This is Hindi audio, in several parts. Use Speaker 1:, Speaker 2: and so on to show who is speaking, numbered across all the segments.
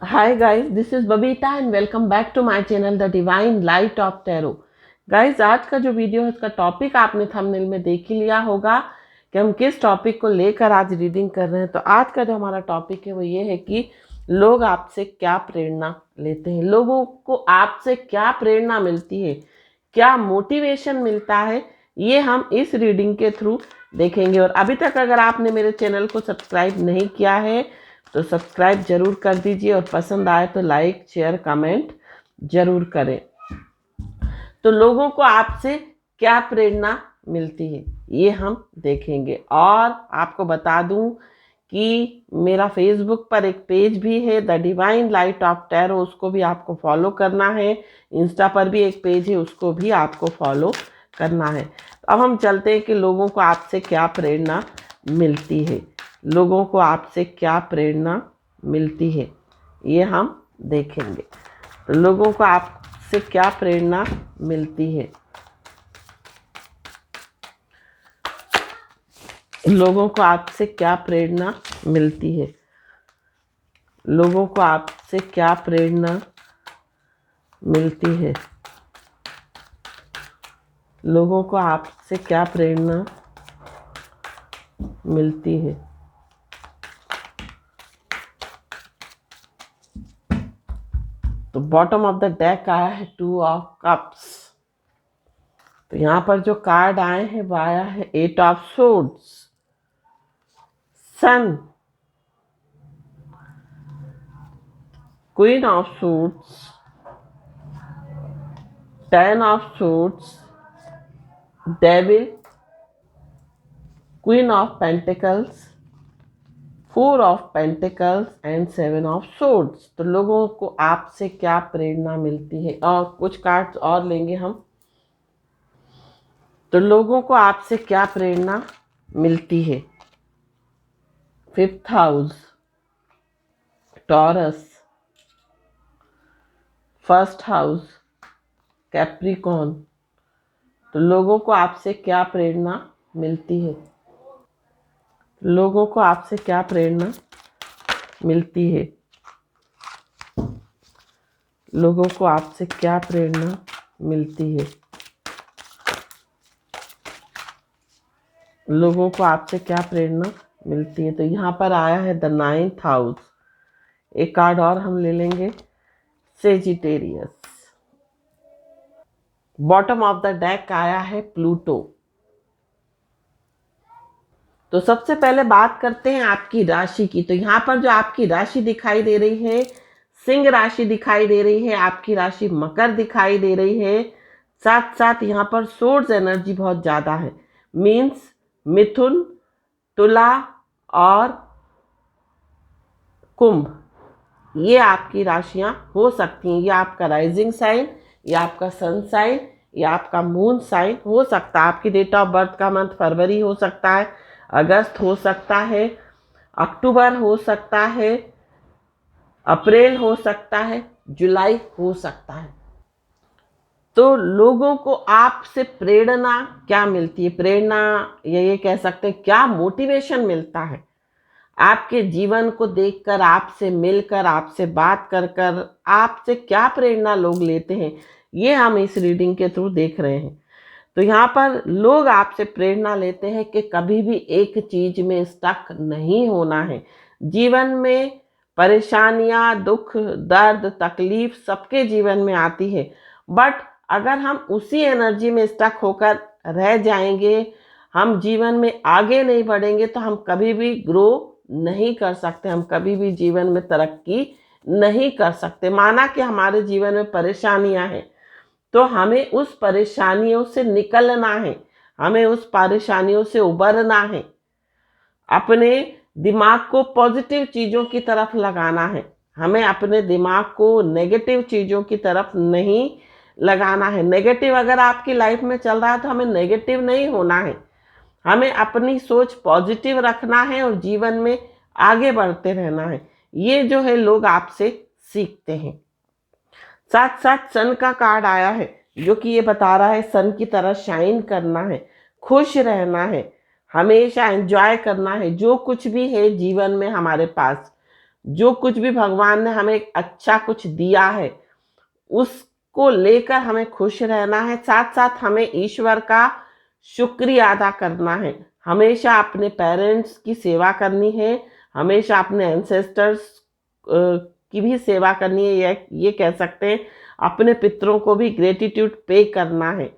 Speaker 1: Hi guys, this is Babita and welcome back to my channel The Divine Light of Tarot। Guys आज का जो वीडियो है उसका टॉपिक आपने थंबनेल में देख ही लिया होगा कि हम किस टॉपिक को लेकर आज रीडिंग कर रहे हैं। तो आज का जो हमारा टॉपिक है वो ये है कि लोग आपसे क्या प्रेरणा लेते हैं, लोगों को आपसे क्या प्रेरणा मिलती है, क्या मोटिवेशन मिलता है, ये हम इस रीडिंग के थ्रू देखेंगे। और अभी तक अगर आपने मेरे चैनल को सब्सक्राइब नहीं किया है तो सब्सक्राइब जरूर कर दीजिए और पसंद आए तो लाइक शेयर कमेंट जरूर करें। तो लोगों को आपसे क्या प्रेरणा मिलती है ये हम देखेंगे। और आपको बता दूं कि मेरा फेसबुक पर एक पेज भी है the divine light of tarot, उसको भी आपको फॉलो करना है। इंस्टा पर भी एक पेज है, उसको भी आपको फॉलो करना है। तो अब हम चलते हैं कि लोगों को आपसे क्या प्रेरणा मिलती है, लोगों को आपसे क्या प्रेरणा मिलती है ये हम देखेंगे। तो लोगों को आपसे क्या प्रेरणा मिलती है, लोगों को आपसे क्या प्रेरणा मिलती है, लोगों को आपसे क्या प्रेरणा मिलती है, लोगों को आपसे क्या प्रेरणा मिलती है। तो बॉटम ऑफ द डेक आया है 2 ऑफ कप्स। तो यहाँ पर जो कार्ड आए हैं वो आया है 8 of swords, Sun, queen of swords, 10 of swords, devil, queen of pentacles, 4 of pentacles and 7 of swords. तो लोगों को आपसे क्या प्रेरणा मिलती है, और कुछ कार्ड्स और लेंगे हम। तो लोगों को आपसे क्या प्रेरणा मिलती है। 5th house, taurus, 1st house, Capricorn. तो लोगों को आपसे क्या प्रेरणा मिलती है, लोगों को आपसे क्या प्रेरणा मिलती है, लोगों को आपसे क्या प्रेरणा मिलती है, लोगों को आपसे क्या प्रेरणा मिलती है। तो यहाँ पर आया है द 9th हाउस। एक कार्ड और हम ले लेंगे, Sagittarius. Bottom of the deck आया है प्लूटो। तो सबसे पहले बात करते हैं आपकी राशि की। तो यहाँ पर जो आपकी राशि दिखाई दे रही है, सिंह राशि दिखाई दे रही है, आपकी राशि मकर दिखाई दे रही है। साथ साथ यहाँ पर सोर्स एनर्जी बहुत ज़्यादा है, मीन्स मिथुन, तुला और कुंभ, ये आपकी राशियां हो सकती हैं। ये आपका राइजिंग साइन, ये आपका सन साइन, ये आपका मून साइन हो सकता है। आपकी डेट ऑफ बर्थ का मंथ फरवरी हो सकता है, अगस्त हो सकता है, अक्टूबर हो सकता है, अप्रैल हो सकता है, जुलाई हो सकता है। तो लोगों को आपसे प्रेरणा क्या मिलती है, प्रेरणा या ये कह सकते हैं क्या मोटिवेशन मिलता है आपके जीवन को देखकर, आपसे मिलकर, आपसे बात कर कर आपसे क्या प्रेरणा लोग लेते हैं, ये हम इस रीडिंग के थ्रू देख रहे हैं। तो यहाँ पर लोग आपसे प्रेरणा लेते हैं कि कभी भी एक चीज में स्टक नहीं होना है। जीवन में परेशानियां, दुख, दर्द, तकलीफ सबके जीवन में आती है, बट अगर हम उसी एनर्जी में स्टक होकर रह जाएंगे, हम जीवन में आगे नहीं बढ़ेंगे, तो हम कभी भी ग्रो नहीं कर सकते, हम कभी भी जीवन में तरक्की नहीं कर सकते। माना कि हमारे जीवन में परेशानियां हैं, तो हमें उस परेशानियों से निकलना है, हमें उस परेशानियों से उबरना है, अपने दिमाग को पॉजिटिव चीज़ों की तरफ लगाना है, हमें अपने दिमाग को नेगेटिव चीज़ों की तरफ नहीं लगाना है। नेगेटिव अगर आपकी लाइफ में चल रहा है तो हमें नेगेटिव नहीं होना है, हमें अपनी सोच पॉजिटिव रखना है और जीवन में आगे बढ़ते रहना है। ये जो है लोग आपसे सीखते हैं। साथ साथ सन का कार्ड आया है जो कि ये बता रहा है सन की तरह शाइन करना है, खुश रहना है, हमेशा एंजॉय करना है जो कुछ भी है जीवन में हमारे पास, जो कुछ भी भगवान ने हमें अच्छा कुछ दिया है उसको लेकर हमें खुश रहना है। साथ साथ हमें ईश्वर का शुक्रिया अदा करना है, हमेशा अपने पेरेंट्स की सेवा करनी है, हमेशा अपने एंसेस्टर्स की भी सेवा करनी है। ये कह सकते हैं अपने पितरों को भी ग्रेटिट्यूड पे करना है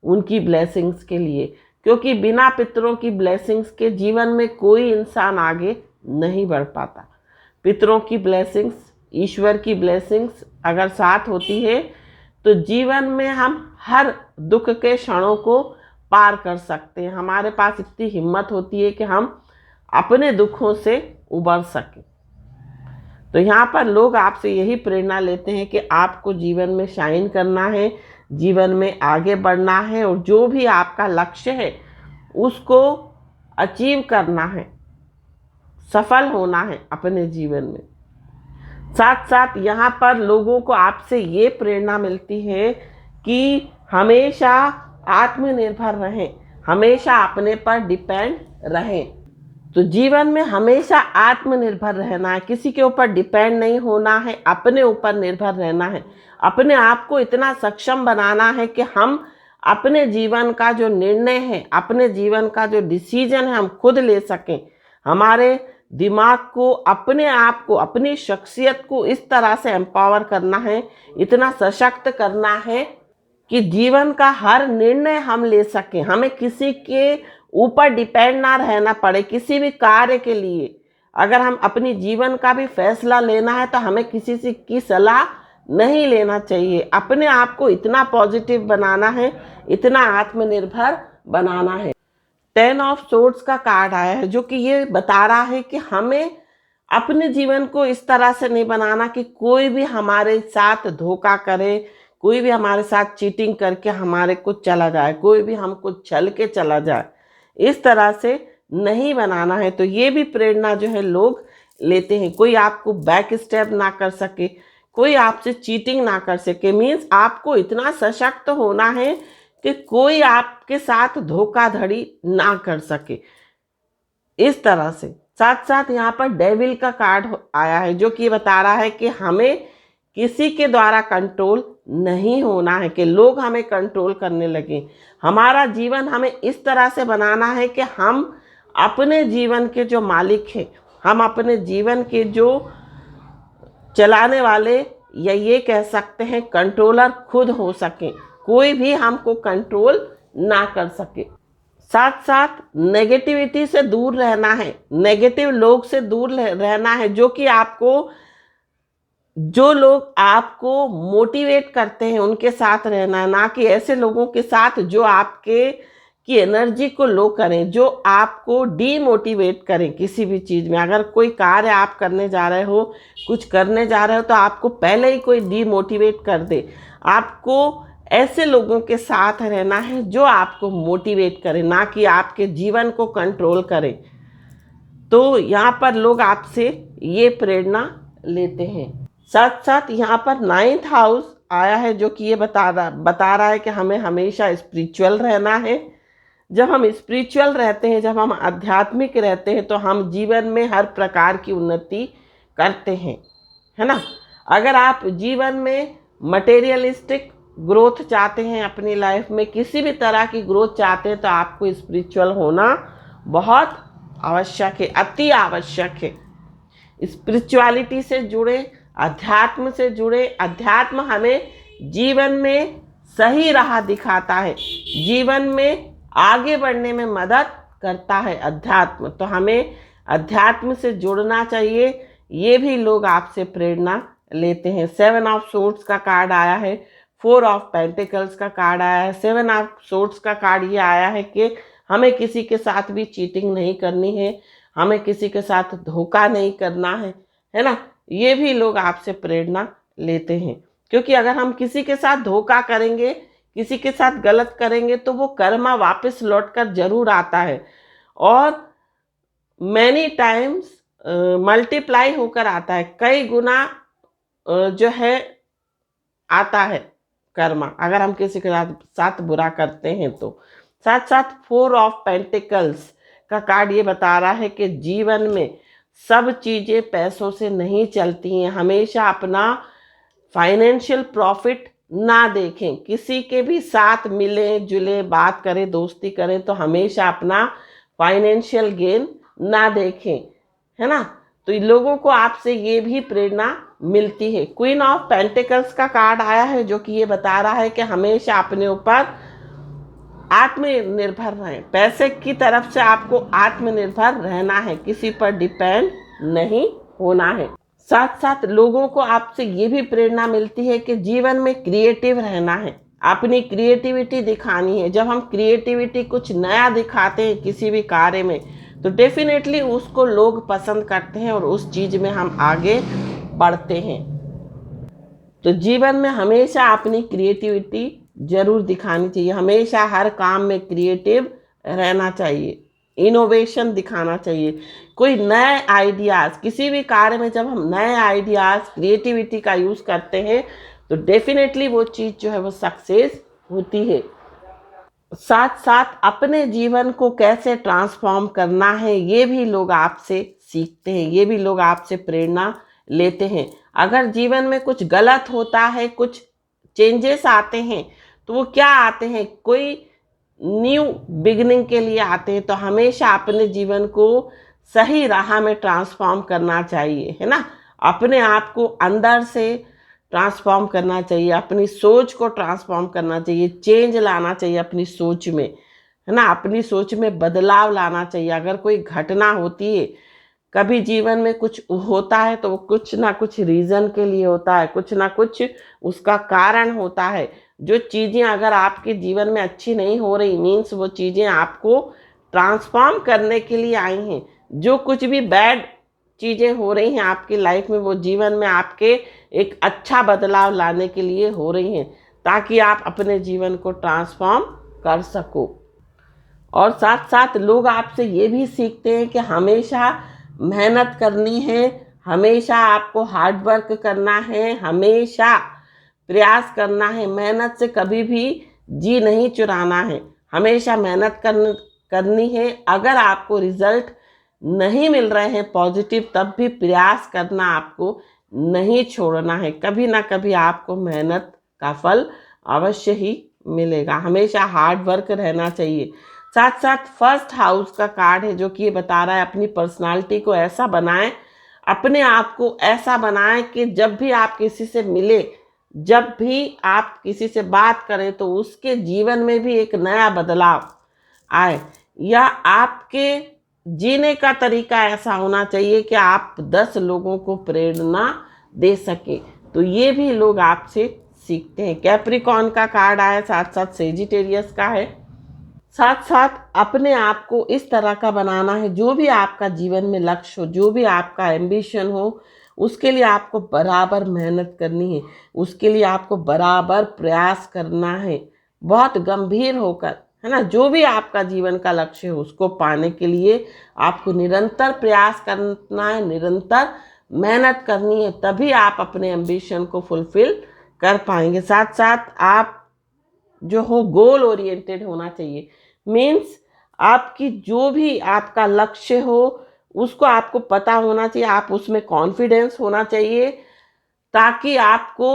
Speaker 1: उनकी ब्लेसिंग्स के लिए, क्योंकि बिना पितरों की ब्लेसिंग्स के जीवन में कोई इंसान आगे नहीं बढ़ पाता। पितरों की ब्लेसिंग्स, ईश्वर की ब्लेसिंग्स अगर साथ होती है तो जीवन में हम हर दुख के क्षणों को पार कर सकते हैं। हमारे पास इतनी हिम्मत होती है कि हम अपने दुखों से उबर सकें। तो यहाँ पर लोग आपसे यही प्रेरणा लेते हैं कि आपको जीवन में शाइन करना है, जीवन में आगे बढ़ना है और जो भी आपका लक्ष्य है उसको अचीव करना है, सफल होना है अपने जीवन में। साथ साथ यहाँ पर लोगों को आपसे ये प्रेरणा मिलती है कि हमेशा आत्मनिर्भर रहें, हमेशा अपने पर डिपेंड रहें। तो जीवन में हमेशा आत्मनिर्भर रहना है, किसी के ऊपर डिपेंड नहीं होना है, अपने ऊपर निर्भर रहना है। अपने आप को इतना सक्षम बनाना है कि हम अपने जीवन का जो निर्णय है, अपने जीवन का जो डिसीजन है हम खुद ले सकें। हमारे दिमाग को, अपने आप को, अपनी शख्सियत को इस तरह से एम्पावर करना है, इतना सशक्त करना है कि जीवन का हर निर्णय हम ले सकें, हमें किसी के ऊपर डिपेंड ना रहना पड़े किसी भी कार्य के लिए। अगर हम अपनी जीवन का भी फैसला लेना है तो हमें किसी से की सलाह नहीं लेना चाहिए। अपने आप को इतना पॉजिटिव बनाना है, इतना आत्मनिर्भर बनाना है। 10 ऑफ सोर्ड्स का कार्ड आया है जो कि ये बता रहा है कि हमें अपने जीवन को इस तरह से नहीं बनाना कि कोई भी हमारे साथ धोखा करे, कोई भी हमारे साथ चीटिंग करके हमारे को चला जाए, कोई भी हमको छल के चला जाए, इस तरह से नहीं बनाना है। तो ये भी प्रेरणा जो है लोग लेते हैं। कोई आपको बैक स्टेप ना कर सके, कोई आपसे चीटिंग ना कर सके, मीन्स आपको इतना सशक्त होना है कि कोई आपके साथ धोखाधड़ी ना कर सके, इस तरह से। साथ साथ यहाँ पर डेविल का कार्ड आया है जो कि बता रहा है कि हमें किसी के द्वारा कंट्रोल नहीं होना है, कि लोग हमें कंट्रोल करने लगे। हमारा जीवन हमें इस तरह से बनाना है कि हम अपने जीवन के जो मालिक हैं, हम अपने जीवन के जो चलाने वाले, या ये कह सकते हैं कंट्रोलर खुद हो सकें, कोई भी हमको कंट्रोल ना कर सके। साथ साथ नेगेटिविटी से दूर रहना है, नेगेटिव लोग से दूर रहना है, जो लोग आपको मोटिवेट करते हैं उनके साथ रहना है, ना कि ऐसे लोगों के साथ जो आपके की एनर्जी को लो करें, जो आपको डीमोटिवेट करें किसी भी चीज़ में। अगर कोई कार्य आप करने जा रहे हो, कुछ करने जा रहे हो, तो आपको पहले ही कोई डीमोटिवेट कर दे। आपको ऐसे लोगों के साथ रहना है जो आपको मोटिवेट करें, ना कि आपके जीवन को कंट्रोल करें। तो यहाँ पर लोग आपसे ये प्रेरणा लेते हैं। साथ साथ यहाँ पर 9th हाउस आया है जो कि ये बता रहा है कि हमें हमेशा स्पिरिचुअल रहना है। जब हम स्पिरिचुअल रहते हैं, जब हम आध्यात्मिक रहते हैं, तो हम जीवन में हर प्रकार की उन्नति करते हैं, है ना। अगर आप जीवन में मटेरियलिस्टिक ग्रोथ चाहते हैं, अपनी लाइफ में किसी भी तरह की ग्रोथ चाहते हैं, तो आपको स्पिरिचुअल होना बहुत आवश्यक है, अति आवश्यक है। स्पिरिचुअलिटी से जुड़े, अध्यात्म से जुड़े। अध्यात्म हमें जीवन में सही राह दिखाता है, जीवन में आगे बढ़ने में मदद करता है अध्यात्म। तो हमें अध्यात्म से जुड़ना चाहिए, ये भी लोग आपसे प्रेरणा लेते हैं। 7 ऑफ सोर्ड्स का कार्ड आया है, 4 ऑफ पेंटिकल्स का कार्ड आया है। 7 ऑफ सोर्ड्स का कार्ड ये आया है कि हमें किसी के साथ भी चीटिंग नहीं करनी है, हमें किसी के साथ धोखा नहीं करना है ना। ये भी लोग आपसे प्रेरणा लेते हैं, क्योंकि अगर हम किसी के साथ धोखा करेंगे, किसी के साथ गलत करेंगे, तो वो कर्मा वापस लौटकर जरूर आता है, और मैनी टाइम्स मल्टीप्लाई होकर आता है, कई गुना जो है आता है कर्मा, अगर हम किसी के साथ बुरा करते हैं तो। साथ साथ 4 ऑफ पेंटिकल्स का कार्ड ये बता रहा है कि जीवन में सब चीज़ें पैसों से नहीं चलती हैं। हमेशा अपना फाइनेंशियल प्रॉफिट ना देखें, किसी के भी साथ मिलें जुलें, बात करें, दोस्ती करें, तो हमेशा अपना फाइनेंशियल गेन ना देखें, है ना। तो इन लोगों को आपसे ये भी प्रेरणा मिलती है। क्वीन ऑफ पेंटिकल्स का कार्ड आया है जो कि ये बता रहा है कि हमेशा अपने ऊपर आत्मनिर्भर रहें। पैसे की तरफ से आपको आत्मनिर्भर रहना है, किसी पर डिपेंड नहीं होना है। साथ साथ लोगों को आपसे ये भी प्रेरणा मिलती है कि जीवन में क्रिएटिव रहना है, अपनी क्रिएटिविटी दिखानी है। जब हम क्रिएटिविटी कुछ नया दिखाते हैं किसी भी कार्य में, तो डेफिनेटली उसको लोग पसंद करते हैं और उस चीज़ में हम आगे बढ़ते हैं। तो जीवन में हमेशा अपनी क्रिएटिविटी जरूर दिखानी चाहिए, हमेशा हर काम में क्रिएटिव रहना चाहिए, इनोवेशन दिखाना चाहिए। कोई नए आइडियाज़, किसी भी कार्य में जब हम नए आइडियाज़, क्रिएटिविटी का यूज़ करते हैं तो डेफिनेटली वो चीज़ जो है वो सक्सेस होती है। साथ साथ अपने जीवन को कैसे ट्रांसफॉर्म करना है ये भी लोग आपसे सीखते हैं, ये भी लोग आपसे प्रेरणा लेते हैं। अगर जीवन में कुछ गलत होता है, कुछ चेंजेस आते हैं, तो वो क्या आते हैं, कोई न्यू बिगनिंग के लिए आते हैं। तो हमेशा अपने जीवन को सही राह में ट्रांसफॉर्म करना चाहिए, है ना। अपने आप को अंदर से ट्रांसफॉर्म करना चाहिए, अपनी सोच को ट्रांसफॉर्म करना चाहिए, चेंज लाना चाहिए अपनी सोच में, है ना। अपनी सोच में बदलाव लाना चाहिए। अगर कोई घटना होती है, कभी जीवन में कुछ होता है, तो वो कुछ ना कुछ रीज़न के लिए होता है, कुछ ना कुछ उसका कारण होता है। जो चीज़ें अगर आपके जीवन में अच्छी नहीं हो रही, मीन्स वो चीज़ें आपको ट्रांसफॉर्म करने के लिए आई हैं। जो कुछ भी बैड चीज़ें हो रही हैं आपकी लाइफ में, वो जीवन में आपके एक अच्छा बदलाव लाने के लिए हो रही हैं, ताकि आप अपने जीवन को ट्रांसफॉर्म कर सको। और साथ साथ लोग आपसे ये भी सीखते हैं कि हमेशा मेहनत करनी है, हमेशा आपको हार्ड वर्क करना है, हमेशा प्रयास करना है, मेहनत से कभी भी जी नहीं चुराना है, हमेशा मेहनत करनी है। अगर आपको रिजल्ट नहीं मिल रहे हैं पॉजिटिव, तब भी प्रयास करना आपको नहीं छोड़ना है। कभी ना कभी आपको मेहनत का फल अवश्य ही मिलेगा। हमेशा हार्ड वर्क रहना चाहिए। साथ साथ फर्स्ट हाउस का कार्ड है जो कि ये बता रहा है अपनी पर्सनालिटी को ऐसा बनाएं, अपने आप को ऐसा बनाएं कि जब भी आप किसी से मिले, जब भी आप किसी से बात करें, तो उसके जीवन में भी एक नया बदलाव आए, या आपके जीने का तरीका ऐसा होना चाहिए कि आप 10 लोगों को प्रेरणा दे सकें। तो ये भी लोग आपसे सीखते हैं। कैप्रिकॉर्न का कार्ड आया, साथ साथ सेजिटेरियस का है। साथ साथ अपने आप को इस तरह का बनाना है, जो भी आपका जीवन में लक्ष्य हो, जो भी आपका एम्बिशन हो, उसके लिए आपको बराबर मेहनत करनी है, उसके लिए आपको बराबर प्रयास करना है, बहुत गंभीर होकर, है ना। जो भी आपका जीवन का लक्ष्य है उसको पाने के लिए आपको निरंतर प्रयास करना है, निरंतर मेहनत करनी है, तभी आप अपने एम्बिशन को फुलफिल कर पाएंगे। साथ साथ आप जो हो गोल ओरिएंटेड होना चाहिए, मीन्स आपकी जो भी आपका लक्ष्य हो उसको आपको पता होना चाहिए, आप उसमें कॉन्फिडेंस होना चाहिए, ताकि आपको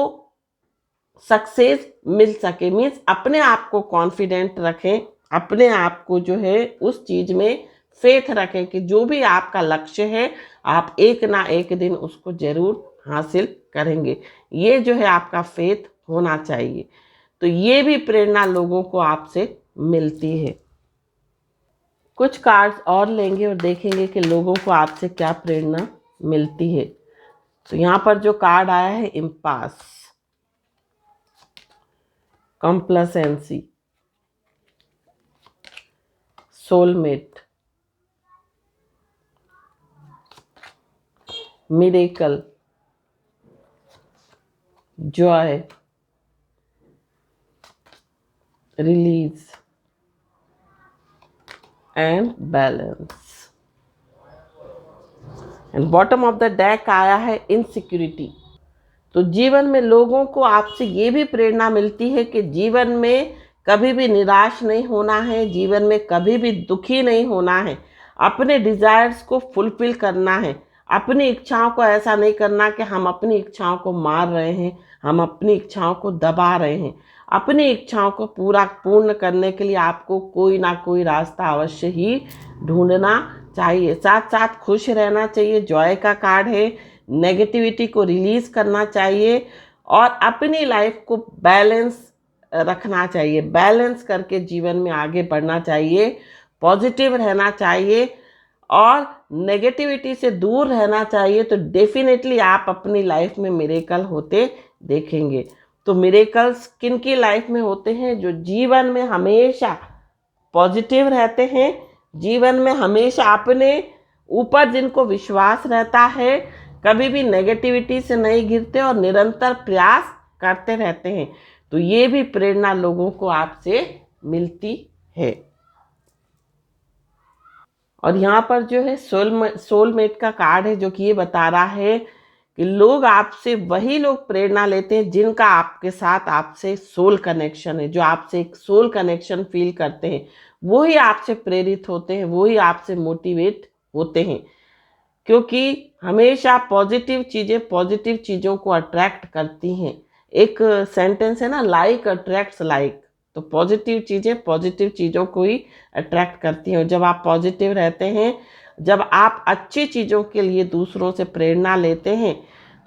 Speaker 1: सक्सेस मिल सके। मीन्स अपने आप को कॉन्फिडेंट रखें, अपने आप को जो है उस चीज़ में फेथ रखें कि जो भी आपका लक्ष्य है आप एक ना एक दिन उसको ज़रूर हासिल करेंगे। ये जो है आपका फेथ होना चाहिए। तो ये भी प्रेरणा लोगों को आपसे मिलती है। कुछ कार्ड्स और लेंगे और देखेंगे कि लोगों को आपसे क्या प्रेरणा मिलती है। तो यहाँ पर जो कार्ड आया है, impasse, complacency, soulmate, miracle, Joy, release and balance. And bottom of the deck आया है इनसिक्योरिटी। तो जीवन में लोगों को आपसे ये भी प्रेरणा मिलती है कि जीवन में कभी भी निराश नहीं होना है, जीवन में कभी भी दुखी नहीं होना है, अपने डिज़ायर्स को फुलफिल करना है, अपनी इच्छाओं को ऐसा नहीं करना कि हम अपनी इच्छाओं को मार रहे हैं, हम अपनी इच्छाओं को दबा रहे हैं। अपनी इच्छाओं को पूर्ण करने के लिए आपको कोई ना कोई रास्ता अवश्य ही ढूंढना चाहिए। साथ साथ खुश रहना चाहिए, जॉय का कार्ड है। नेगेटिविटी को रिलीज करना चाहिए और अपनी लाइफ को बैलेंस रखना चाहिए। बैलेंस करके जीवन में आगे बढ़ना चाहिए, पॉजिटिव रहना चाहिए और नेगेटिविटी से दूर रहना चाहिए। तो डेफिनेटली आप अपनी लाइफ में मिरेकल होते देखेंगे। तो मिरेकल्स किन की लाइफ में होते हैं? जो जीवन में हमेशा पॉजिटिव रहते हैं, जीवन में हमेशा अपने ऊपर जिनको विश्वास रहता है, कभी भी नेगेटिविटी से नहीं गिरते और निरंतर प्रयास करते रहते हैं। तो ये भी प्रेरणा लोगों को आपसे मिलती है। और यहाँ पर जो है सोलमेट का कार्ड है, जो कि ये बता रहा है कि लोग आपसे वही लोग प्रेरणा लेते हैं जिनका आपके साथ आपसे सोल कनेक्शन है, जो आपसे एक सोल कनेक्शन फील करते हैं, वही आपसे प्रेरित होते हैं, वही आपसे मोटिवेट होते हैं। क्योंकि हमेशा पॉजिटिव चीज़ों को अट्रैक्ट करती हैं। एक सेंटेंस है ना, लाइक अट्रैक्ट्स लाइक। तो पॉजिटिव चीज़ों को ही अट्रैक्ट करती हैं। जब आप पॉजिटिव रहते हैं, जब आप अच्छी चीज़ों के लिए दूसरों से प्रेरणा लेते हैं,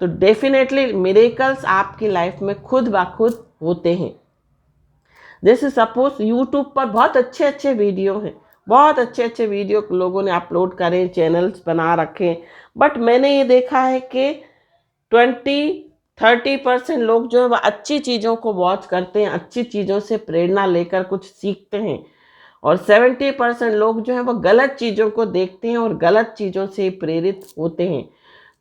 Speaker 1: तो डेफिनेटली मिरेकल्स आपकी लाइफ में खुद ब खुद होते हैं। जैसे सपोज यूट्यूब पर बहुत अच्छे वीडियो हैं, बहुत अच्छे वीडियो लोगों ने अपलोड करें, चैनल्स बना रखे, बट मैंने ये देखा है कि 20-30% लोग जो है वह अच्छी चीज़ों को वॉच करते हैं, अच्छी चीज़ों से प्रेरणा लेकर कुछ सीखते हैं, और 70% लोग जो हैं वो गलत चीज़ों को देखते हैं और गलत चीज़ों से प्रेरित होते हैं।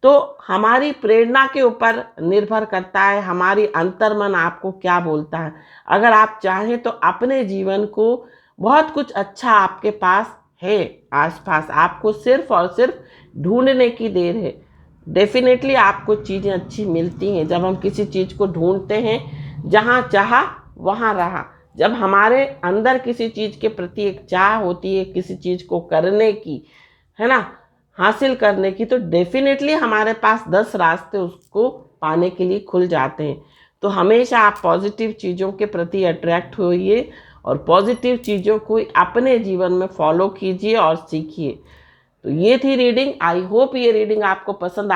Speaker 1: तो हमारी प्रेरणा के ऊपर निर्भर करता है, हमारी अंतर्मन आपको क्या बोलता है। अगर आप चाहें तो अपने जीवन को बहुत कुछ अच्छा आपके पास है आसपास, आपको सिर्फ और सिर्फ ढूंढने की देर है। डेफिनेटली आपको चीज़ें अच्छी मिलती हैं जब हम किसी चीज़ को ढूंढते हैं। जहाँ चाहा वहाँ रहा। जब हमारे अंदर किसी चीज़ के प्रति एक चाह होती है, किसी चीज़ को करने की, है ना, हासिल करने की, तो डेफिनेटली हमारे पास 10 रास्ते उसको पाने के लिए खुल जाते हैं। तो हमेशा आप पॉजिटिव चीज़ों के प्रति अट्रैक्ट होइए और पॉजिटिव चीज़ों को अपने जीवन में फॉलो कीजिए और सीखिए। तो ये थी रीडिंग। आई होप ये रीडिंग आपको पसंद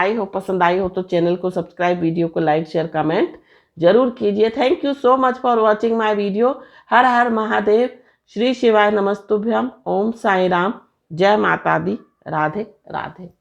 Speaker 1: आई हो तो चैनल को सब्सक्राइब, वीडियो को लाइक, शेयर, कमेंट जरूर कीजिए। Thank you so much for watching my video. Har Har Mahadev, Shri शिवाय नमस्तुभ्यम, ओम साई राम, जय माता दी, राधे राधे।